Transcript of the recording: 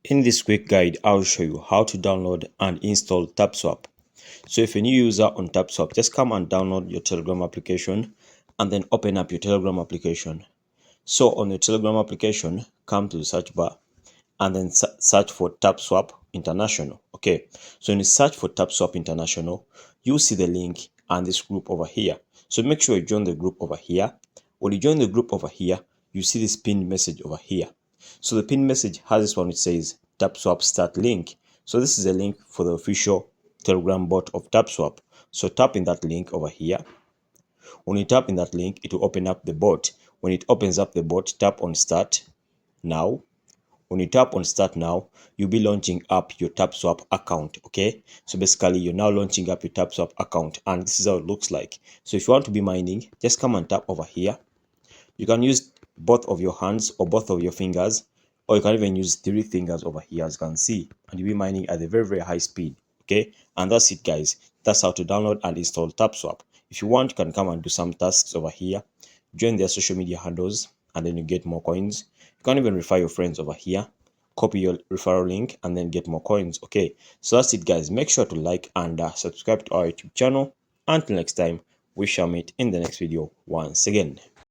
In this quick guide, I'll show you how to download and install Tapswap. So if you're a new user on Tapswap, just come and download your Telegram application and then open up your Telegram application. So on your Telegram application, come to the search bar and then search for Tapswap International. Okay, so when you search for Tapswap International, you'll see the link and this group over here. So make sure you join the group over here. When you join the group over here, you see this pinned message over here. So the pinned message has this one which says Tapswap start link. So this is a link for the official Telegram bot of Tapswap. So tap in that link over here. When you tap in that link, it will open up the bot. When it opens up the bot, tap on start now. When you tap on start now, you'll be launching up your Tapswap account. Okay, so basically you're now launching up your Tapswap account and this is how it looks like. So if you want to be mining, just come and tap over here. You can use both of your hands or both of your fingers, or you can even use 3 fingers over here, as you can see, and you'll be mining at a very high speed. Okay, and that's it, guys. That's how to download and install Tapswap. If you want, you can come and do some tasks over here, join their social media handles, and then you get more coins. You can even refer your friends over here, copy your referral link, and then get more coins. Okay, so that's it, guys. Make sure to like and subscribe to our YouTube channel. Until next time, we shall meet in the next video once again.